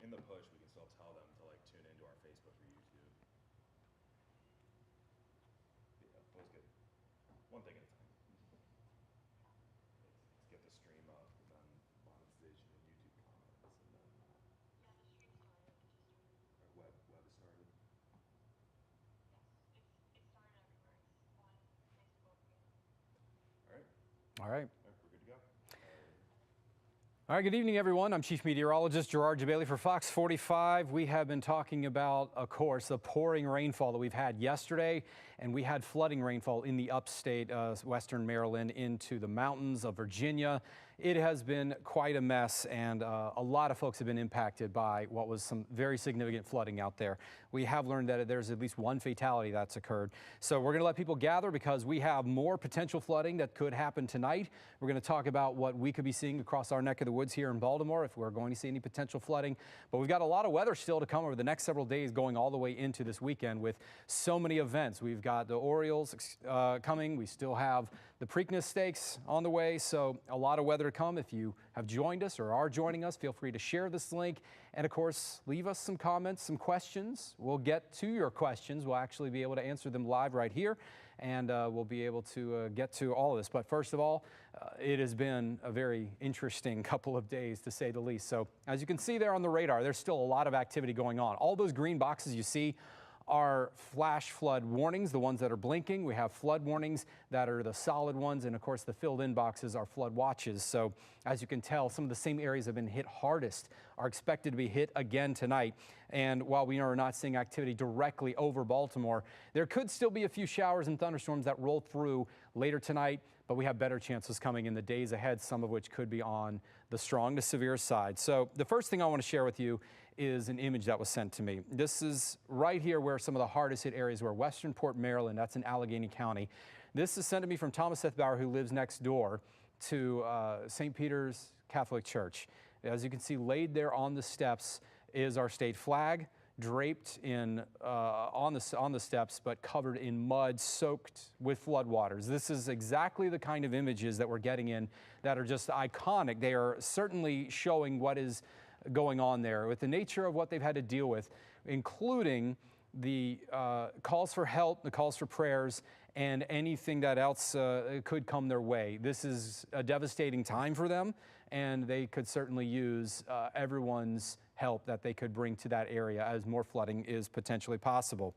in the push, we can still tell them to like tune into our Facebook or YouTube. Yeah, always good. One thing at a time. Let's get the stream up, and then monetization and YouTube comments, and then Yeah, the stream started. It just started. our web is started. Yes, it started everywhere. It's on Facebook. All right. All right. We're good to go. All right, good evening, everyone. I'm Chief Meteorologist Gerard Jebaily for Fox 45. We have been talking about, of course, the pouring rainfall that we've had yesterday, and we had flooding rainfall in the upstate, western Maryland, into the mountains of Virginia. It has been quite a mess, and a lot of folks have been impacted by what was some very significant flooding out there. We have learned that there's at least one fatality that's occurred. So we're going to let people gather because we have more potential flooding that could happen tonight. We're going to talk about what we could be seeing across our neck of the woods here in Baltimore, if we're going to see any potential flooding. But we've got a lot of weather still to come over the next several days, going all the way into this weekend with so many events. We've got the Orioles coming. We still have the Preakness Stakes on the way. So a lot of weather to come. If you have joined us or are joining us, feel free to share this link. And of course, leave us some comments, some questions. We'll get to your questions. We'll actually be able to answer them live right here. And we'll be able to get to all of this. But first of all, it has been a very interesting couple of days, to say the least. So as you can see there on the radar, there's still a lot of activity going on. All those green boxes you see are flash flood warnings, the ones that are blinking. We have flood warnings that are the solid ones, and of course the filled in boxes are flood watches. So as you can tell, some of the same areas that have been hit hardest are expected to be hit again tonight. And while we are not seeing activity directly over Baltimore, there could still be a few showers and thunderstorms that roll through later tonight, but we have better chances coming in the days ahead, some of which could be on the strong to severe side. So the first thing I want to share with you is an image that was sent to me. This is right here where some of the hardest hit areas were. Westernport, Maryland, that's in Allegheny County. This is sent to me from Thomas Seth Bauer, who lives next door to St. Peter's Catholic Church. As you can see, laid there on the steps is our state flag, draped in on the steps, but covered in mud, soaked with floodwaters. This is exactly the kind of images that we're getting in that are just iconic. They are certainly showing what is going on there with the nature of what they've had to deal with, including the calls for help, the calls for prayers, and anything that else could come their way. This is a devastating time for them, and they could certainly use everyone's help that they could bring to that area as more flooding is potentially possible.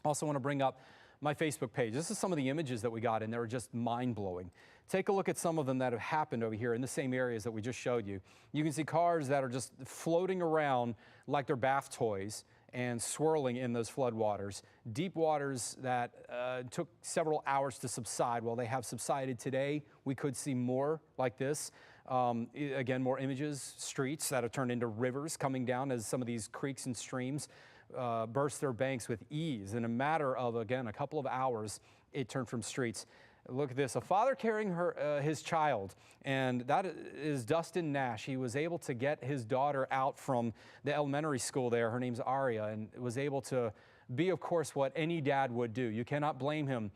Also want to bring up my Facebook page. This is some of the images that we got, and they're just mind-blowing. Take a look at some of them that have happened over here in the same areas that we just showed you. You can see cars that are just floating around like they're bath toys and swirling in those floodwaters. Deep waters that took several hours to subside. Well, they have subsided today. We could see more like this. Again, more images, streets that have turned into rivers coming down as some of these creeks and streams burst their banks with ease. In a matter of, again, a couple of hours, it turned from streets. Look at this, a father carrying his child, and that is Dustin Nash. He was able to get his daughter out from the elementary school there. Her name's Aria, and was able to be, of course, what any dad would do. You cannot blame him.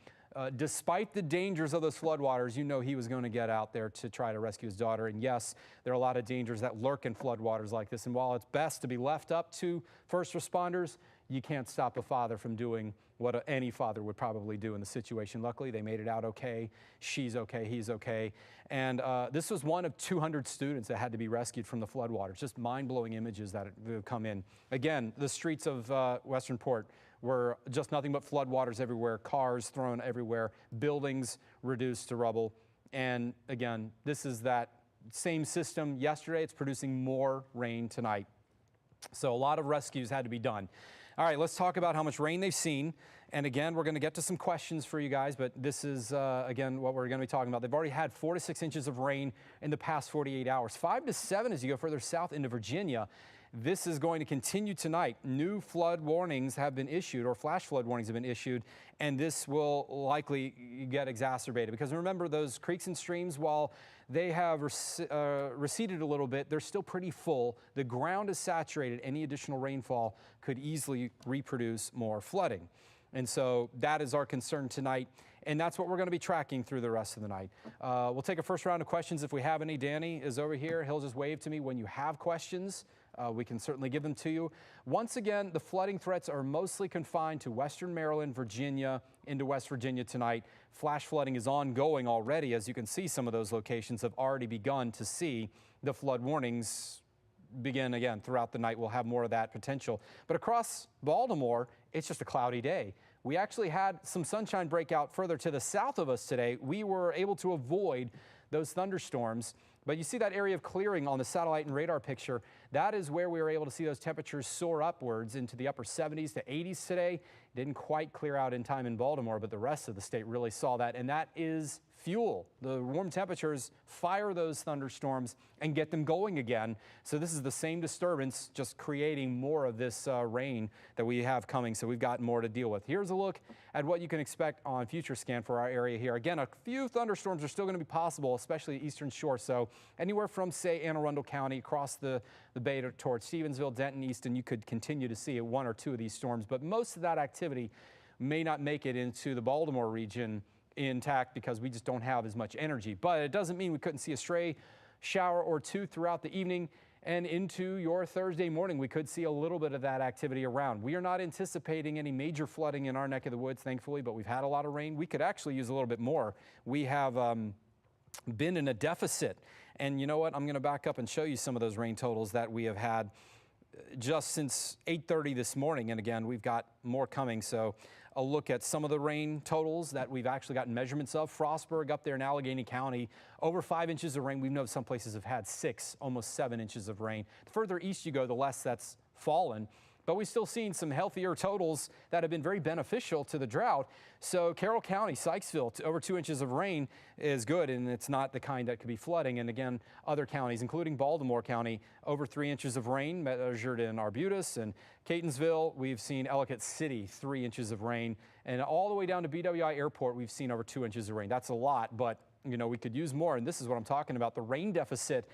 Despite the dangers of those floodwaters, you know he was going to get out there to try to rescue his daughter. And yes, there are a lot of dangers that lurk in floodwaters like this. And while it's best to be left up to first responders, you can't stop a father from doing what any father would probably do in the situation. Luckily, they made it out okay. She's okay, he's okay. And this was one of 200 students that had to be rescued from the floodwaters. Just mind-blowing images that have come in. Again, the streets of Westernport were just nothing but floodwaters everywhere, cars thrown everywhere, buildings reduced to rubble. And again, this is that same system yesterday. It's producing more rain tonight. So a lot of rescues had to be done. All right, let's talk about how much rain they've seen. And again, we're going to get to some questions for you guys, but this is, again, what we're going to be talking about. They've already had 4 to 6 inches of rain in the past 48 hours, 5 to 7 as you go further south into Virginia. This is going to continue tonight. New flood warnings have been issued, or flash flood warnings have been issued, and this will likely get exacerbated. Because remember, those creeks and streams, while they have receded a little bit, they're still pretty full. The ground is saturated. Any additional rainfall could easily reproduce more flooding. And so that is our concern tonight, and that's what we're going to be tracking through the rest of the night. We'll take a first round of questions if we have any. Danny is over here. He'll just wave to me when you have questions. we can certainly give them to you. Once again, the flooding threats are mostly confined to western Maryland, Virginia, into West Virginia tonight. Flash flooding is ongoing already. As you can see, some of those locations have already begun to see the flood warnings begin again throughout the night. We'll have more of that potential. But across Baltimore, it's just a cloudy day. We actually had some sunshine break out further to the south of us today. We were able to avoid those thunderstorms. But you see that area of clearing on the satellite and radar picture. That is where we were able to see those temperatures soar upwards into the upper 70s to 80s today. Didn't quite clear out in time in Baltimore, but the rest of the state really saw that. And that is fuel. The warm temperatures fire those thunderstorms and get them going again. So this is the same disturbance, just creating more of this rain that we have coming. So we've got more to deal with. Here's a look at what you can expect on Future Scan for our area here. Again, a few thunderstorms are still going to be possible, especially the eastern shore. So anywhere from, say, Anne Arundel County across the bay towards Stevensville, Denton, Easton, you could continue to see one or two of these storms. But most of that activity may not make it into the Baltimore region intact because we just don't have as much energy. But it doesn't mean we couldn't see a stray shower or two throughout the evening and into your Thursday morning. We could see a little bit of that activity around. We are not anticipating any major flooding in our neck of the woods, thankfully, but we've had a lot of rain. We could actually use a little bit more. We have been in a deficit. And you know what? I'm going to back up and show you some of those rain totals that we have had just since 8:30 this morning. And again, we've got more coming. So a look at some of the rain totals that we've actually gotten measurements of. Frostburg up there in Allegheny County, over 5 inches of rain. We know some places have had 6, almost 7 inches of rain. The further east you go, the less that's fallen. But we've still seen some healthier totals that have been very beneficial to the drought. So Carroll County, Sykesville, over 2 inches of rain is good, and it's not the kind that could be flooding. And again, other counties, including Baltimore County, over 3 inches of rain measured in Arbutus and Catonsville. We've seen Ellicott City, 3 inches of rain. And all the way down to BWI Airport, we've seen over 2 inches of rain. That's a lot, but you know, we could use more. And this is what I'm talking about. The rain deficit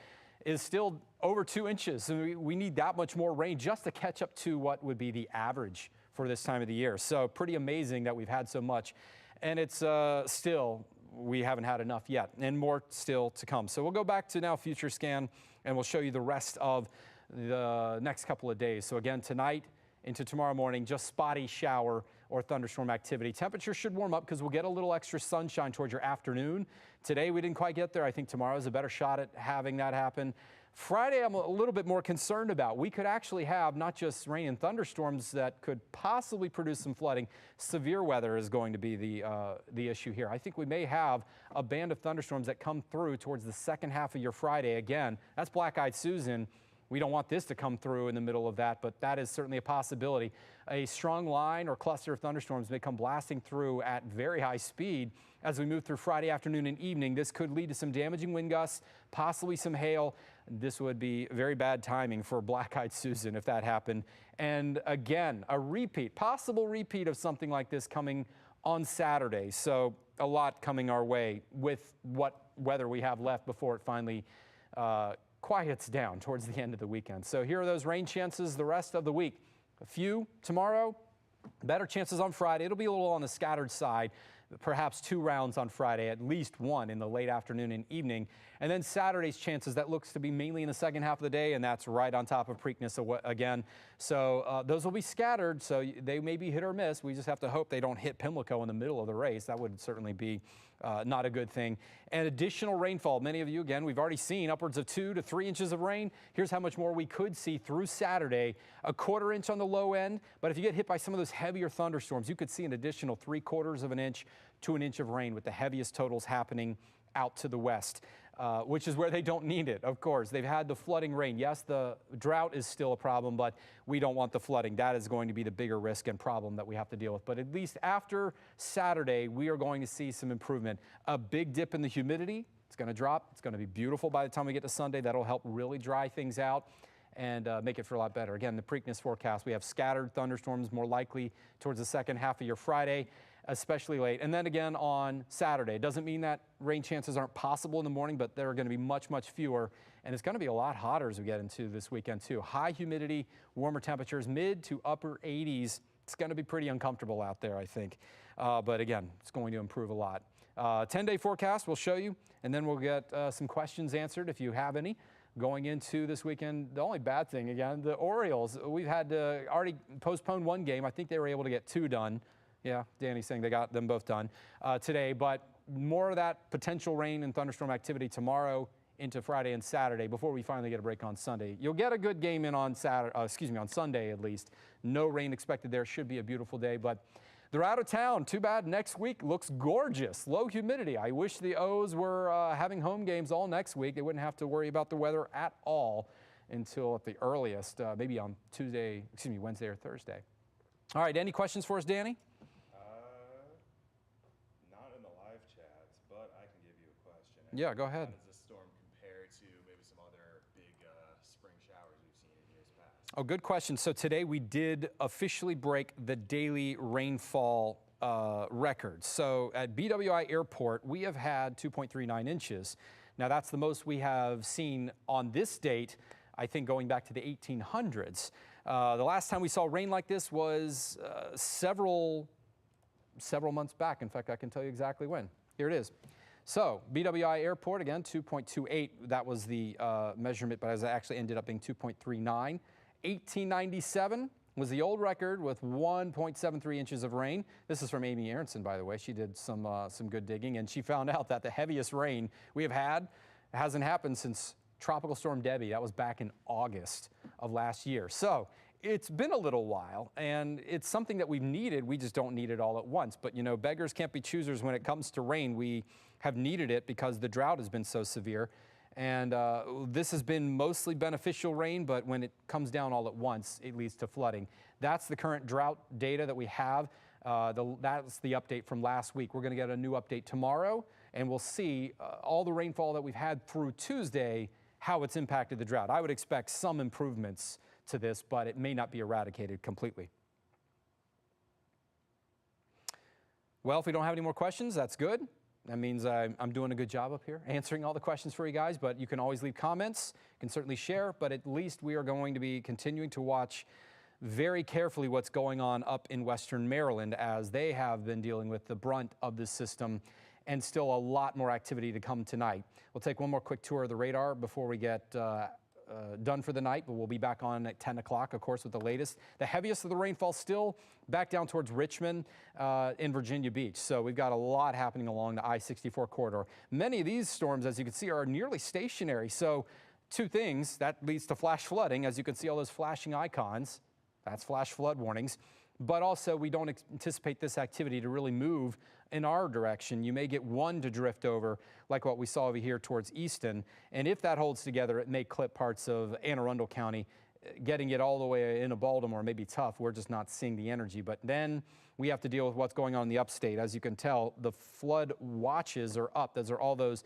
is still over 2 inches. And we need that much more rain just to catch up to what would be the average for this time of the year. So pretty amazing that we've had so much. And it's still, we haven't had enough yet, and more still to come. So we'll go back to now Future Scan, and we'll show you the rest of the next couple of days. So again, tonight into tomorrow morning, just spotty shower or thunderstorm activity. Temperatures should warm up because we'll get a little extra sunshine towards your afternoon. Today we didn't quite get there. I think tomorrow is a better shot at having that happen. Friday I'm a little bit more concerned about. We could actually have not just rain and thunderstorms that could possibly produce some flooding. Severe weather is going to be the issue here. I think we may have a band of thunderstorms that come through towards the second half of your Friday. Again, that's Black-Eyed Susan. We don't want this to come through in the middle of that, but that is certainly a possibility. A strong line or cluster of thunderstorms may come blasting through at very high speed as we move through Friday afternoon and evening. This could lead to some damaging wind gusts, possibly some hail. This would be very bad timing for Black-Eyed Susan if that happened. And again, a repeat, possible repeat of something like this coming on Saturday. So a lot coming our way with what weather we have left before it finally quiets down towards the end of the weekend. So here are those rain chances the rest of the week. A few tomorrow, better chances on Friday. It'll be a little on the scattered side, perhaps 2 rounds on Friday, at least 1 in the late afternoon and evening. And then Saturday's chances, that looks to be mainly in the second half of the day, and that's right on top of Preakness again. So those will be scattered, so they may be hit or miss. We just have to hope they don't hit Pimlico in the middle of the race. That would certainly be not a good thing. And additional rainfall. Many of you, again, we've already seen upwards of 2 to 3 inches of rain. Here's how much more we could see through Saturday. A 1/4 inch on the low end, but if you get hit by some of those heavier thunderstorms, you could see an additional 3/4 of an inch to an inch of rain, with the heaviest totals happening out to the west. Which is where they don't need it, of course. They've had the flooding rain. Yes, the drought is still a problem, but we don't want the flooding. That is going to be the bigger risk and problem that we have to deal with. But at least after Saturday, we are going to see some improvement. A big dip in the humidity. It's going to drop. It's going to be beautiful by the time we get to Sunday. That'll help really dry things out and make it for a lot better. Again, the Preakness forecast, we have scattered thunderstorms more likely towards the second half of your Friday, especially late. And then again on Saturday. It doesn't mean that rain chances aren't possible in the morning, but they're going to be much, much fewer. And it's going to be a lot hotter as we get into this weekend too. High humidity, warmer temperatures, mid to upper 80s. It's going to be pretty uncomfortable out there, I think. But again, it's going to improve a lot. 10-day forecast we'll show you, and then we'll get some questions answered if you have any. going into this weekend. The only bad thing, again, the Orioles, we've had to already postpone one game. I think they were able to get 2 done. Yeah, Danny's saying they got them both done today, but more of that potential rain and thunderstorm activity tomorrow into Friday and Saturday before we finally get a break on Sunday. You'll get a good game in on on Sunday at least. No rain expected there. Should be a beautiful day, but they're out of town. Too bad. Next week looks gorgeous. Low humidity. I wish the O's were having home games all next week. They wouldn't have to worry about the weather at all until at the earliest, maybe on Wednesday or Thursday. All right, any questions for us, Danny? Not in the live chats, but I can give you a question. Yeah, go ahead. How does this storm compare to maybe some other big spring showers we've seen in years past? Oh, good question. So today we did officially break the daily rainfall record. So at BWI Airport, we have had 2.39 inches. Now that's the most we have seen on this date, I think going back to the 1800s. The last time we saw rain like this was several months back. In fact, I can tell you exactly when. Here it is. So BWI Airport, again, 2.28. That was the measurement, but it actually ended up being 2.39. 1897 was the old record with 1.73 inches of rain. This is from Amy Aronson, by the way. She did some good digging, and she found out that the heaviest rain we have had hasn't happened since Tropical Storm Debbie. That was back in August of last year. So it's been a little while, and it's something that we've needed. We just don't need it all at once. But, you know, beggars can't be choosers when it comes to rain. We have needed it because the drought has been so severe. And this has been mostly beneficial rain, but when it comes down all at once, it leads to flooding. That's the current drought data that we have. That's the update from last week. We're going to get a new update tomorrow, and we'll see all the rainfall that we've had through Tuesday, how it's impacted the drought. I would expect some improvements to this, but it may not be eradicated completely. Well, if we don't have any more questions, that's good. That means I'm doing a good job up here, answering all the questions for you guys, but you can always leave comments. You can certainly share, but at least we are going to be continuing to watch very carefully what's going on up in Western Maryland, as they have been dealing with the brunt of this system, and still a lot more activity to come tonight. We'll take one more quick tour of the radar before we get done for the night, but we'll be back on at 10 o'clock, of course, with the latest. The heaviest of the rainfall still back down towards Richmond in Virginia Beach. So we've got a lot happening along the I-64 corridor. Many of these storms, as you can see, are nearly stationary. So two things, that leads to flash flooding. As you can see, all those flashing icons, that's flash flood warnings. But also, we don't anticipate this activity to really move in our direction. You may get one to drift over, like what we saw over here towards Easton. And if that holds together, it may clip parts of Anne Arundel County. Getting it all the way into Baltimore may be tough. We're just not seeing the energy. But then we have to deal with what's going on in the upstate. As you can tell, the flood watches are up. Those are all those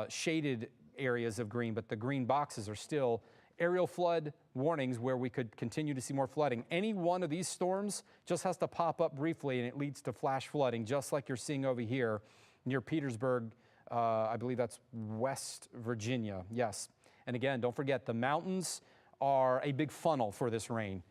shaded areas of green, but the green boxes are still aerial flood warnings where we could continue to see more flooding. Any one of these storms just has to pop up briefly and it leads to flash flooding, just like you're seeing over here near Petersburg. I believe that's West Virginia. Yes. And again, don't forget, the mountains are a big funnel for this rain.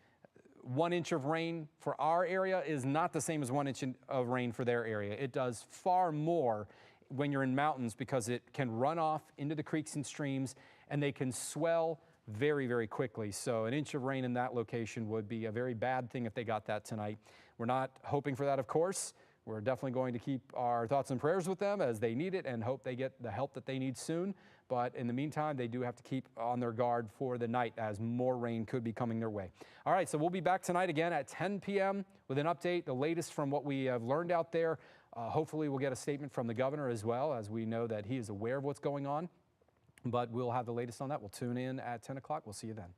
1 inch of rain for our area is not the same as 1 inch of rain for their area. It does far more when you're in mountains because it can run off into the creeks and streams, and they can swell very, very quickly. So an inch of rain in that location would be a very bad thing if they got that tonight. We're not hoping for that, of course. We're definitely going to keep our thoughts and prayers with them as they need it and hope they get the help that they need soon. But in the meantime, they do have to keep on their guard for the night as more rain could be coming their way. All right, so we'll be back tonight again at 10 p.m. with an update, the latest from what we have learned out there. Hopefully we'll get a statement from the governor as well, as we know that he is aware of what's going on. But we'll have the latest on that. We'll tune in at 10 o'clock. We'll see you then.